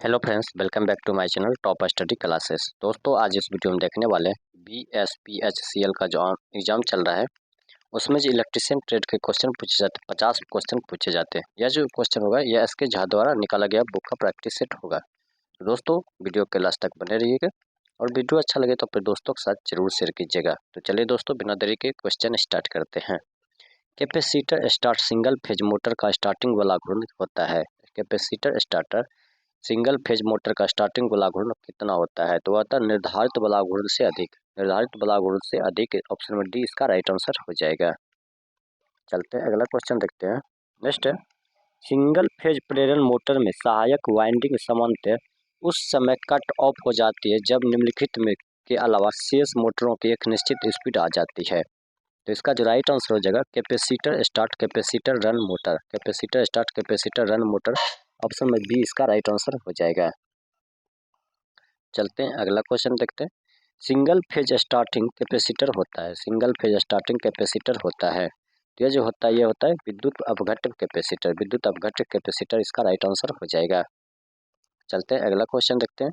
Hello friends, welcome back to my channel top study classes. दोस्तों, आज इस video में देखने वाले BSPHCL का जो एग्ज़ाम चल रहा है उसमें जो इलेक्ट्रीशियन ट्रेड के क्वेश्चन पूछे जाते हैं, 50 क्वेश्चन पूछे जाते हैं। यह जो क्वेश्चन होगा यह एसके झा द्वारा निकाला गया बुक का प्रैक्टिस सेट होगा। तो दोस्तों, वीडियो के लास्ट तक बने रहिएगा और वीडियो अच्छा लगे तो अपने दोस्तों के साथ जरूर शेयर कीजिएगा। तो चलिए दोस्तों, बिना देरी के क्वेश्चन स्टार्ट करते हैं। Capacitor start single phase motor का स्टार्टिंग वाला घूर्ण होता है। Capacitor starter single phase motor का स्टार्टिंग वाला घूर्ण कितना होता है? तो होता है निर्धारित वाला घूर्ण से अधिक। निर्धारित वाला घूर्ण से अधिक, ऑप्शन में डी इसका राइट आंसर हो जाएगा। चलते हैं अगला क्वेश्चन देखते हैं। नेक्स्ट है, सिंगल फेज प्रेरण मोटर में सहायक वाइंडिंग सामान्यतः उस समय कट ऑफ हो जाती है जब निम्नलिखित में के अलावा शेष मोटरों की एक निश्चित स्पीड आ जाती है। तो इसका जो राइट आंसर हो जाएगा capacitor start capacitor run motor. Capacitor start capacitor run motor, option में बी इसका राइट आंसर हो जाएगा। चलते हैं अगला क्वेश्चन देखते हैं। सिंगल फेज स्टार्टिंग कैपेसिटर होता है। सिंगल फेज स्टार्टिंग कैपेसिटर होता है, तो यह जो होता है ये होता है विद्युत अपघट्य कैपेसिटर। विद्युत अपघट्य कैपेसिटर इसका राइट आंसर हो जाएगा। चलते हैं अगला क्वेश्चन देखते हैं।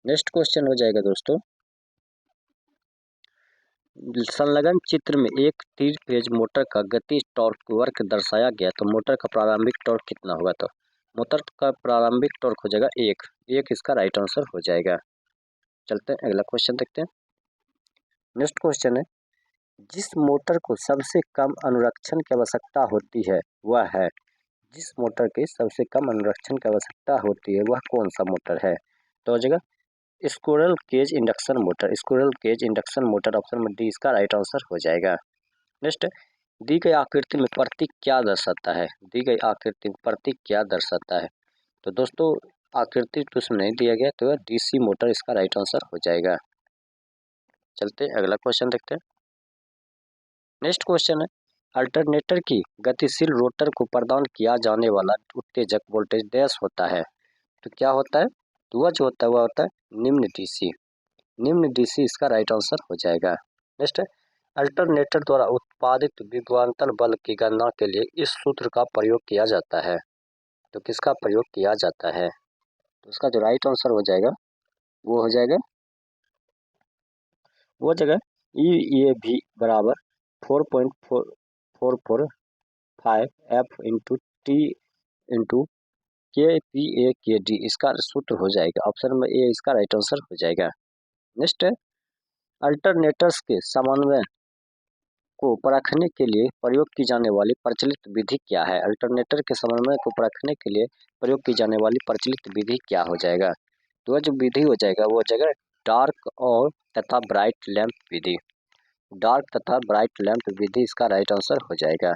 नेक्स्ट क्वेश्चन हो जाएगा दोस्तों, संलग्न चित्र में एक 3 फेज मोटर का गति टॉर्क वक्र दर्शाया गया, तो मोटर का प्रारंभिक टॉर्क कितना होगा? तो मोटर का प्रारंभिक टॉर्क हो जाएगा एक इसका राइट आंसर हो जाएगा। चलते हैं अगला क्वेश्चन देखते हैं। नेक्स्ट क्वेश्चन है, जिस मोटर को सबसे कम अनुरक्षण की आवश्यकता होती है वह है। जिस मोटर की सबसे कम अनुरक्षण की आवश्यकता होती है वह कौन सा मोटर है? तो हो जाएगा squirrel cage induction motor. Squirrel cage induction motor, option में डी इसका राइट आंसर हो जाएगा। नेक्स्ट, दी गई आकृति में प्रतीक क्या दर्शाता है? दी गई आकृति में प्रतीक क्या दर्शाता है? तो दोस्तों, आकृति तो उसमें नहीं दिया गया, तो डीसी मोटर इसका राइट आंसर हो जाएगा। चलते हैं अगला क्वेश्चन देखते हैं। नेक्स्ट क्वेश्चन है, अल्टरनेटर की गतिशील रोटर को प्रदान किया जाने वाला उत्तेजक वोल्टेज डैश होता है। तो क्या होता है? तो वह जो होता है वह होता है निम्न डीसी। निम्न डीसी इसका राइट आंसर हो जाएगा। नेक्स्ट है, अल्टरनेटर द्वारा उत्पादित विभवांतर बल की गणना के लिए इस सूत्र का प्रयोग किया जाता है। तो किसका प्रयोग किया जाता है? तो उसका जो राइट आंसर हो जाएगा वो हो जाएगा वो जगह EAV बराबर 4.445 F into T into KPA/KD इसका सूत्र हो जाएगा। ऑप्शन में ए इसका राइट आंसर हो जाएगा। नेक्स्ट है, अल्टरनेटर्स के समन्वय को परखने के लिए प्रयोग की जाने वाली प्रचलित विधि क्या है? अल्टरनेटर के समन्वय को परखने के लिए प्रयोग की जाने वाली प्रचलित विधि क्या हो जाएगा? तो वह जो विधि हो जाएगा वो हो जाएगा डार्क और तथा ब्राइट लैंप विधि। डार्क तथा ब्राइट लैंप विधि इसका राइट आंसर हो जाएगा।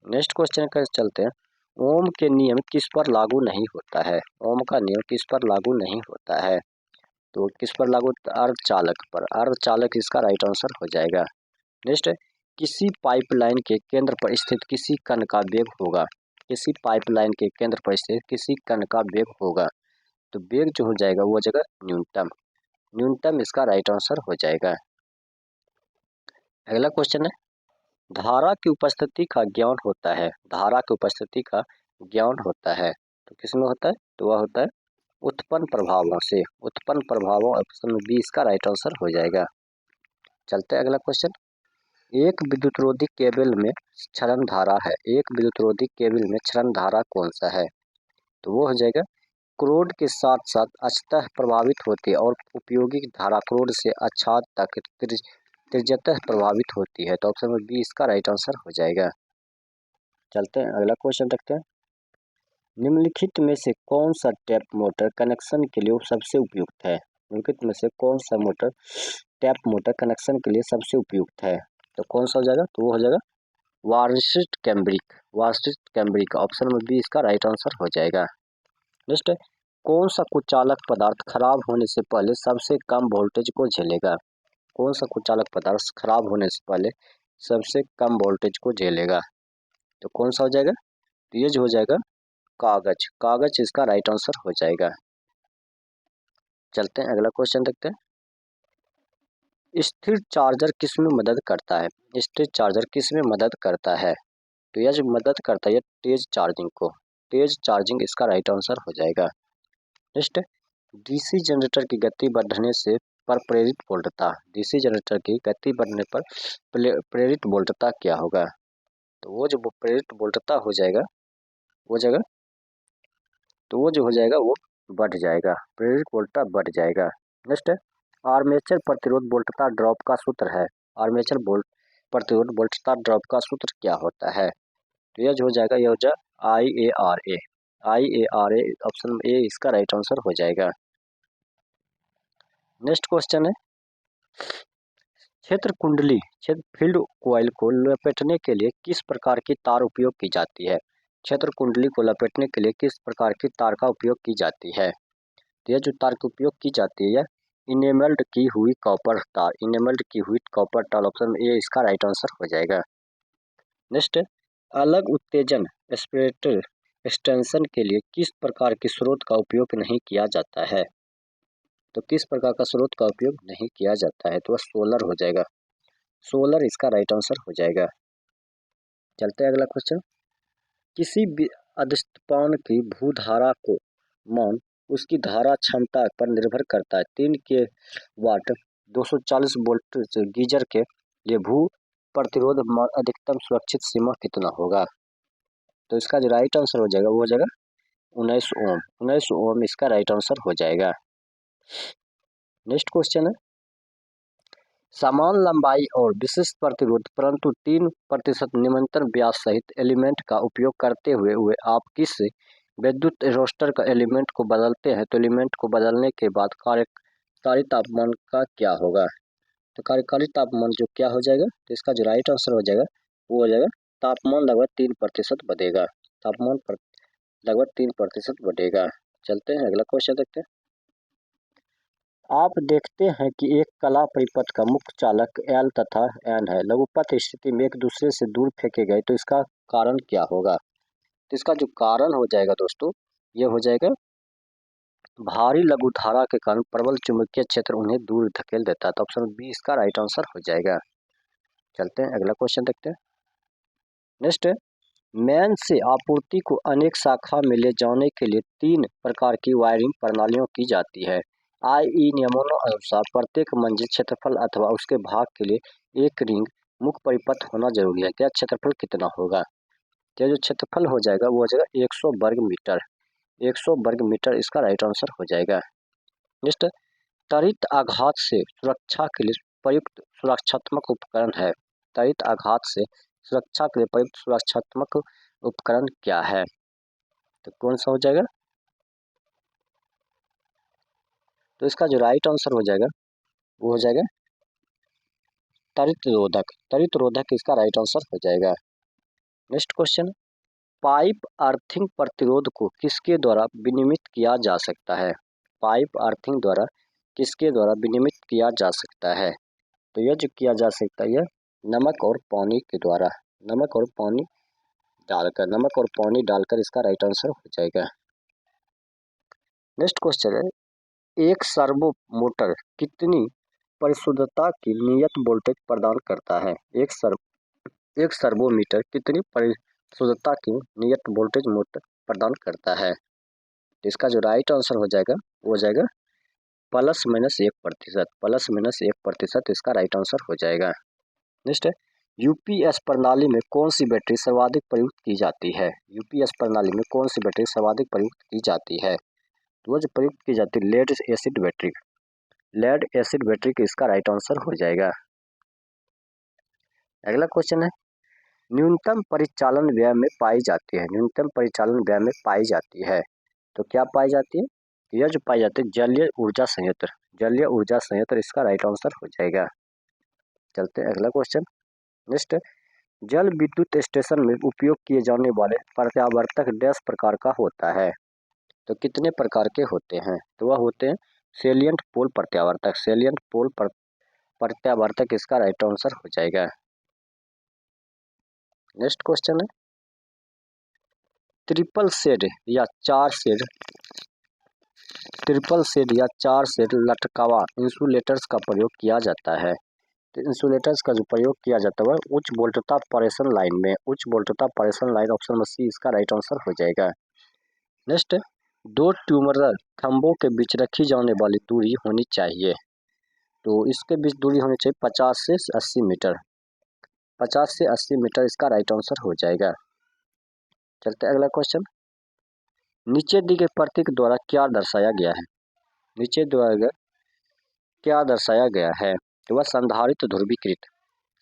नेक्स्ट क्वेश्चन का चलते हैं। ओम के नियम किस पर लागू नहीं होता है? ओम का नियम किस पर लागू नहीं होता है? तो किस पर लागू? अर्धचालक पर। अर्धचालक इसका राइट आंसर हो जाएगा। नेक्स्ट है, किसी पाइपलाइन के केंद्र पर स्थित किसी कण का वेग होगा। किसी पाइपलाइन के केंद्र पर स्थित किसी कण का वेग होगा, तो वेग जो हो जाएगा वो जगह न्यूनतम। न्यूनतम इसका राइट आंसर हो जाएगा। अगला क्वेश्चन है, धारा की उपस्थिति का ज्ञान होता है। धारा की उपस्थिति का ज्ञान होता है, तो किसमें होता है? तो वह होता है उत्पन्न प्रभावों से। उत्पन्न प्रभावों, ऑप्शन बी इसका राइट आंसर हो जाएगा। चलते हैं अगला क्वेश्चन। एक विद्युतरोधी केबल में क्षरण धारा है। एक विद्युतरोधी केबल में क्षरण धारा कौन सा है? तो वो हो जाएगा क्रोड के साथ साथ अक्षतः प्रभावित होती है और उपयोगी धारा क्रोड से अक्षात तक त्रिज्यतः प्रभावित होती है। तो ऑप्शन में बी इसका राइट आंसर हो जाएगा। चलते हैं अगला क्वेश्चन देखते हैं। निम्नलिखित में से कौन सा टैप मोटर कनेक्शन के लिए सबसे उपयुक्त है? निम्नलिखित में से कौन सा मोटर टैप मोटर कनेक्शन के लिए सबसे उपयुक्त है? तो कौन सा हो जाएगा? तो वो हो जाएगा वार्षिक कैम्ब्रिक। वार्षिक कैम्ब्रिक, ऑप्शन में बी इसका राइट आंसर हो जाएगा। नेक्स्ट है, कौन सा कुचालक पदार्थ खराब होने से पहले सबसे कम वोल्टेज को झेलेगा? कौन सा कुचालक पदार्थ खराब होने से पहले सबसे कम वोल्टेज को झेलेगा? तो कौन सा हो जाएगा? तो ये जो हो जाएगा कागज। कागज इसका राइट आंसर हो जाएगा। चलते हैं अगला क्वेश्चन देखते हैं। स्थिर चार्जर किस में मदद करता है? स्थिर चार्जर किस में मदद करता है? तो यह जो मदद करता है ये तेज चार्जिंग को। तेज चार्जिंग इसका राइट आंसर हो जाएगा। नेक्स्ट, डीसी जनरेटर की गति बढ़ने से पर प्रेरित वोल्टता, डीसी जनरेटर की गति बढ़ने पर प्रेरित वोल्टता क्या होगा? तो वो जो प्रेरित वोल्टता हो जाएगा वो जगह तो वो जो हो जाएगा वो बढ़ जाएगा, प्रेरित वोल्टता बढ़ जाएगा। नेक्स्ट, आर्मेचर प्रतिरोध वोल्टता ड्रॉप का सूत्र है, आर्मेचर प्रतिरोध वोल्टता ड्रॉप का सूत्र क्या होता है? तो यह जो हो जाएगा यह हो जाएगा IARA, IARA ऑप्शन ए इसका राइट आंसर हो जाएगा। नेक्स्ट क्वेश्चन है, क्षेत्र कुंडली फील्ड कॉइल को लपेटने के लिए किस प्रकार की तार उपयोग की जाती है? क्षेत्र कुंडली को लपेटने के लिए किस प्रकार की तार का उपयोग की जाती है? तो यह जो तार का उपयोग की जाती है इनेमल्ड की हुई कॉपर तार, इनेमल्ड की हुई कॉपर तार ऑप्शन ए इसका राइट आंसर हो जाएगा। नेक्स्ट, अलग उत्तेजन एस्पिरेटर एक्सटेंशन के लिए किस प्रकार के स्रोत का उपयोग नहीं किया जाता है? तो किस प्रकार का स्रोत का उपयोग नहीं किया जाता है? तो वह सोलर हो जाएगा, सोलर इसका राइट आंसर हो जाएगा। चलते हैं अगला क्वेश्चन, किसी भी अदिष्टपान की भूधारा को मान उसकी धारा क्षमता पर निर्भर करता है। 3 के वाट 240 वोल्ट गीजर के लिए भू प्रतिरोध मान अधिकतम सुरक्षित सीमा कितना होगा? तो इसका जो राइट आंसर हो जाएगा वो हो जाएगा 19 ओम, 19 ओम इसका राइट आंसर हो जाएगा। नेक्स्ट क्वेश्चन है, समान लंबाई और विशिष्ट प्रतिरोध परंतु 3% निरंतर व्यास सहित एलिमेंट का उपयोग करते हुए आप किस विद्युत रोस्टर का एलिमेंट को बदलते हैं? तो एलिमेंट को बदलने के बाद कार्यकारी तापमान का क्या होगा? तो कार्यकारी तापमान जो क्या हो जाएगा? तो इसका जो राइट आंसर हो जाएगा वो हो जाएगा तापमान लगभग 3% बढ़ेगा, तापमान पर लगभग 3% बढ़ेगा। चलते हैं अगला क्वेश्चन देखते हैं, आप देखते हैं कि एक कला परिपथ का मुख्य चालक L तथा N है, लघुपथ स्थिति में एक दूसरे से दूर फेंके गए, तो इसका कारण क्या होगा? तो इसका जो कारण हो जाएगा दोस्तों ये हो जाएगा भारी लघु धारा के कारण प्रबल चुंबकीय क्षेत्र उन्हें दूर धकेल देता है, तो ऑप्शन बी इसका राइट आंसर हो जाएगा। चलते हैं अगला क्वेश्चन देखते हैं, नेक्स्ट, मेन से आपूर्ति को अनेक शाखा में ले जाने के लिए 3 प्रकार की वायरिंग प्रणालियों की जाती है। IE नियमों अनुसार प्रत्येक मंजिल क्षेत्रफल अथवा उसके भाग के लिए एक रिंग मुख्य परिपथ होना जरूरी है। क्या क्षेत्रफल कितना होगा? क्या जो क्षेत्रफल हो जाएगा वो हो जाएगा 100 वर्ग मीटर, 100 वर्ग मीटर इसका राइट आंसर हो जाएगा। नेक्स्ट, त्वरित आघात से सुरक्षा के लिए प्रयुक्त सुरक्षात्मक उपकरण है, त्वरित आघात से सुरक्षा के लिए प्रयुक्त सुरक्षात्मक उपकरण क्या है? तो कौन सा हो जाएगा? तो इसका जो राइट आंसर हो जाएगा वो हो जाएगा त्वरित रोधक, त्वरित रोधक इसका राइट आंसर हो जाएगा। नेक्स्ट क्वेश्चन, पाइप अर्थिंग प्रतिरोध को किसके द्वारा विनियमित किया जा सकता है? पाइप अर्थिंग द्वारा किसके द्वारा विनियमित किया जा सकता है? तो यह जो किया जा सकता है यह नमक और पानी के द्वारा, नमक और पानी डालकर इसका राइट आंसर हो जाएगा। नेक्स्ट क्वेश्चन है, एक सर्वो मोटर कितनी परिशुद्धता की नियत वोल्टेज प्रदान करता है? एक सर्वो मीटर कितनी परिशुद्धता की नियत वोल्टेज मोटर प्रदान करता है? इसका जो राइट आंसर हो जाएगा वो हो जाएगा ±1%, ±1% इसका राइट आंसर हो जाएगा। नेक्स्ट है, यूपीएस प्रणाली में कौन सी बैटरी सर्वाधिक प्रयुक्त की जाती है? यूपीएस प्रणाली में कौन सी बैटरी सर्वाधिक प्रयुक्त की जाती है? तो वो जो प्रयुक्त की जाती है lead acid battery, lead acid battery का इसका राइट आंसर हो जाएगा। अगला क्वेश्चन है, न्यूनतम परिचालन व्यय में पाई जाती है, न्यूनतम परिचालन व्यय में पाई जाती है, तो क्या पाई जाती है? यह जो पाई जाती है जलीय ऊर्जा संयंत्र, जलीय ऊर्जा संयंत्र इसका राइट आंसर हो जाएगा। चलते हैं अगला क्वेश्चन, नेक्स्ट, जल विद्युत स्टेशन में उपयोग किए जाने वाले प्रत्यावर्तक डैश प्रकार का होता है? तो कितने प्रकार के होते हैं? तो वह होते हैं सेलियंट पोल प्रत्यावर्तक, सेलियंट पोल प्रत्यावर्तक इसका राइट आंसर हो जाएगा। नेक्स्ट क्वेश्चन है, ट्रिपल शेड या चार शेड लटकावा इंसुलेटर्स का प्रयोग किया जाता है। तो इंसुलेटर्स का जो प्रयोग किया जाता है उच्च वोल्टता परेषण लाइन में, उच्च वोल्टता परेषण लाइन ऑप्शन सी इसका राइट आंसर हो जाएगा। नेक्स्ट, दो ट्यूमरल खंभों के बीच रखी जाने वाली दूरी होनी चाहिए, तो इसके बीच दूरी होनी चाहिए 50 से 80 मीटर। 50 से 80 मीटर इसका राइट आंसर हो जाएगा। चलते अगला क्वेश्चन, नीचे दी गई प्रतीक द्वारा क्या दर्शाया गया है? नीचे द्वारा क्या दर्शाया गया है? तो वह संधारित्र ध्रुवीकृत,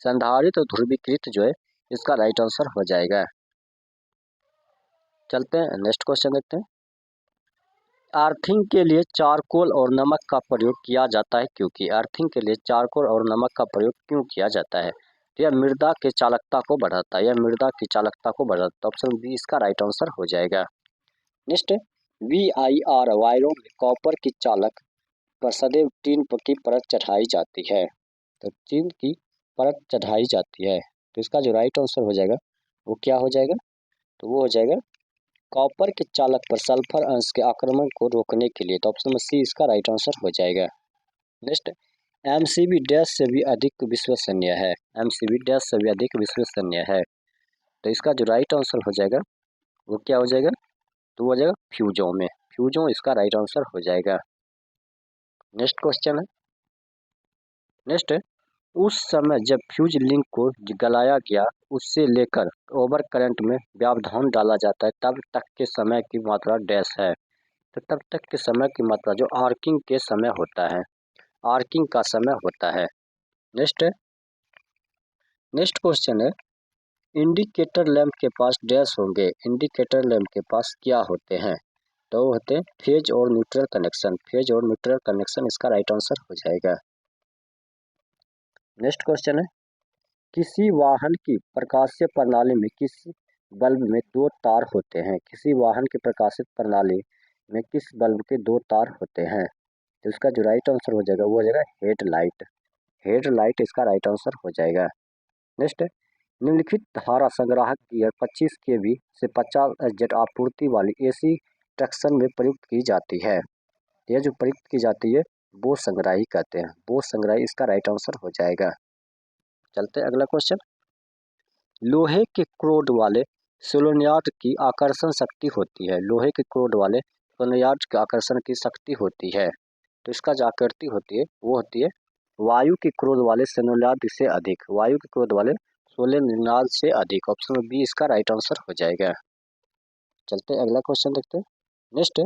संधारित्र ध्रुवीकृत जो है इसका राइट आंसर हो जाएगा। चलते हैं नेक्स्ट क्वेश्चन देखते हैं, अर्थिंग के लिए चारकोल और नमक का प्रयोग किया जाता है क्योंकि? अर्थिंग के लिए चारकोल और नमक का प्रयोग क्यों किया जाता है? तो यह मृदा के चालकता को बढ़ाता है, यह मृदा की चालकता को बढ़ाता है। ऑप्शन बी इसका राइट आंसर हो जाएगा। नेक्स्ट, VIR वायरों में कॉपर की चालक पर सदैव टीन की परत चढ़ाई जाती है, तो टीन की परत चढ़ाई जाती है, तो इसका जो राइट आंसर हो जाएगा वो क्या हो जाएगा? तो वो हो जाएगा कॉपर के चालक पर सल्फर अंश के आक्रमण को रोकने के लिए, तो ऑप्शन सी इसका राइट आंसर हो जाएगा। नेक्स्ट, MCV डैश से भी अधिक विश्वसनीय है, MCV डैश से भी अधिक विश्वसनीय है, तो इसका जो राइट आंसर हो जाएगा वो क्या हो जाएगा? तो वो हो जाएगा फ्यूजों में, फ्यूजों इसका राइट आंसर हो जाएगा। नेक्स्ट क्वेश्चन है, नेक्स्ट है, उस समय जब फ्यूज लिंक को गलाया गया उससे लेकर ओवर करंट में व्यवधान डाला जाता है तब तक के समय की मात्रा डैश है, तो तब तक के समय की मात्रा जो आर्किंग के समय होता है, आर्किंग का समय होता है। नेक्स्ट है, नेक्स्ट क्वेश्चन है, इंडिकेटर लैंप के पास डैश होंगे, इंडिकेटर लैंप के पास क्या होते हैं? तो वो होते हैं फेज और न्यूट्रल कनेक्शन, फेज और न्यूट्रल कनेक्शन इसका राइट आंसर हो जाएगा। नेक्स्ट क्वेश्चन है, किसी वाहन की प्रकाशीय प्रणाली में किस बल्ब में दो तार होते हैं? किसी वाहन की प्रकाशित प्रणाली में किस बल्ब के दो तार होते हैं? तो इसका जो राइट आंसर हो जाएगा वो हो जाएगा हेडलाइट, हेडलाइट इसका राइट आंसर हो जाएगा। नेक्स्ट, निम्नलिखित धारा संग्राहक गियर 25 kV से 50 SZ आपूर्ति वाली AC इंडक्शन में प्रयुक्त की जाती है, यह जो प्रयुक्त की जाती है वो संग्राही कहते हैं, वो संग्राही इसका राइट आंसर हो जाएगा। चलते हैं अगला क्वेश्चन, लोहे के क्रोड वाले सोलेनॉइड की आकर्षण शक्ति होती है, लोहे के क्रोड वाले सोलेनॉइड की आकर्षण की शक्ति होती है, तो इसका जो आकृति होती है वो होती है वायु के क्रोध वाले सोलेनॉइड से अधिक, वायु के क्रोध वाले सोलेनॉइड से अधिक, ऑप्शन बी इसका राइट आंसर हो जाएगा। चलते अगला क्वेश्चन देखते हैं। नेक्स्ट,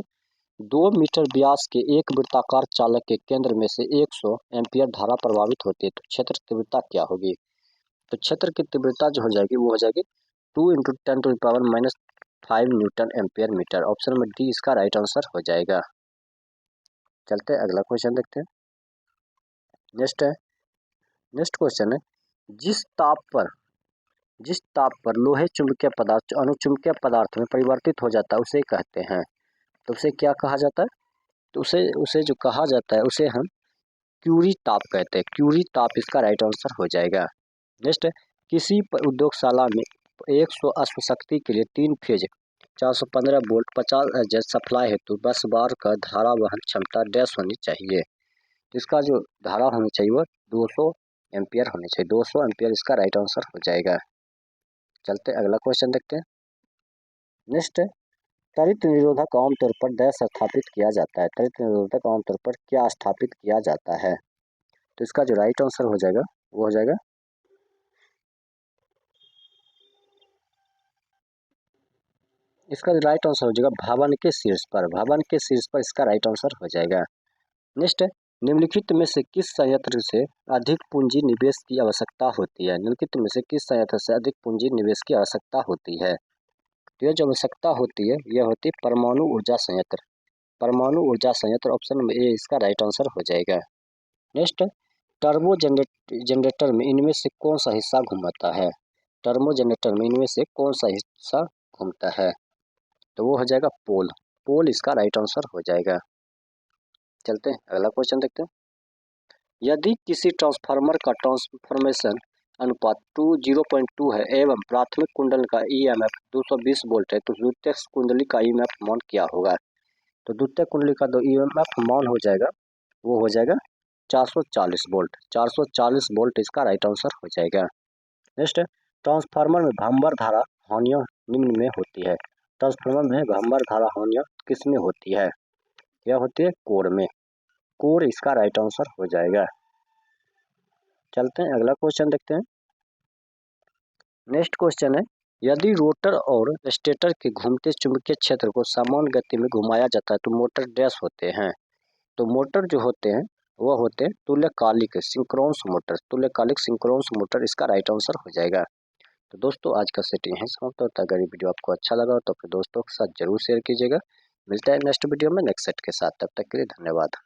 2 मीटर व्यास के एक वृत्ताकार चालक के केंद्र में से 100 एम्पियर धारा प्रवाहित होती है, तो क्षेत्र तीव्रता क्या होगी? तो क्षेत्र की तीव्रता जो हो जाएगी वो हो जाएगी 2 × 10⁻⁵ newton ampere metre, option number D इसका राइट आंसर हो जाएगा। चलते हैं अगला क्वेश्चन देखते हैं। नेक्स्ट है, नेक्स्ट क्वेश्चन है, जिस ताप पर लोहे चुंबकीय पदार्थ अनुचुंबकीय पदार्थ में परिवर्तित हो जाता है उसे कहते हैं, तो उसे क्या कहा जाता है? तो उसे उसे जो कहा जाता है उसे हम क्यूरी ताप कहते हैं, क्यूरी ताप इसका राइट आंसर हो जाएगा। नेक्स्ट है, किसी उद्योगशाला में 100 अश्वशक्ति के लिए 3 फेज 415 वोल्ट 50 HZ सप्लाई हेतु बस बार का धारा वहन क्षमता डैश होनी चाहिए, इसका जो धारा होनी चाहिए वो 200 एम्पियर होनी चाहिए, 200 एम्पियर इसका राइट आंसर हो जाएगा। चलते अगला क्वेश्चन देखते हैं। नेक्स्ट है, त्वरित निरोधक आमतौर पर डैश स्थापित किया जाता है, त्वरित निरोधक आमतौर पर क्या स्थापित किया जाता है? तो इसका जो राइट आंसर हो जाएगा वो हो जाएगा, इसका जो राइट आंसर हो जाएगा भवन के शीर्ष पर, भवन के शीर्ष पर इसका राइट आंसर हो जाएगा। नेक्स्ट, निम्नलिखित में से किस संयंत्र से अधिक पूंजी निवेश की आवश्यकता होती है? निम्नलिखित में से किस संयंत्र से अधिक पूंजी निवेश की आवश्यकता होती है? तो यह जो आवश्यकता होती है यह होती है परमाणु ऊर्जा संयंत्र, परमाणु ऊर्जा संयंत्र, ऑप्शन में ए इसका राइट आंसर हो जाएगा। नेक्स्ट, टर्बो जनरेटर में इनमें से कौन सा हिस्सा घूमता है? टर्बो जनरेटर में इनमें से कौन सा हिस्सा घूमता है? तो वो हो जाएगा पोल, पोल इसका राइट आंसर हो जाएगा। चलते हैं अगला क्वेश्चन देखते हैं। यदि किसी ट्रांसफार्मर का ट्रांसफॉर्मेशन अनुपात 0.2 है एवं प्राथमिक कुंडल का EMF 220 वोल्ट है तो द्वितीयक कुंडली का EMF मान क्या होगा? तो द्वितीयक कुंडली का जो EMF मान हो जाएगा वो हो जाएगा 440 वोल्ट, 440 वोल्ट इसका राइट आंसर हो जाएगा। नेक्स्ट, ट्रांसफार्मर में भंवर धारा हानियों निम्न में होती है, ट्रांसफार्मर में भंवर धारा हानि किसमें होती है? यह होती है कोर में। कोर इसका राइट आंसर हो जाएगा। चलते हैं अगला क्वेश्चन देखते हैं। नेक्स्ट क्वेश्चन है, यदि रोटर और स्टेटर के घूमते चुंबकीय क्षेत्र को समान गति में घुमाया जाता है तो मोटर डैश होते हैं। तो मोटर जो होते हैं वह होते हैं तुल्यकालिक सिंक्रोनस मोटर। तुल्यकालिक सिंक्रोनस मोटर इसका राइट आंसर हो जाएगा। तो दोस्तों आज का सेट यहीं समाप्त होता है। अगर ये वीडियो आपको अच्छा लगा हो तो अपने दोस्तों के साथ जरूर शेयर कीजिएगा। मिलता है नेक्स्ट वीडियो में नेक्स्ट सेट के साथ। तब तक के लिए धन्यवाद।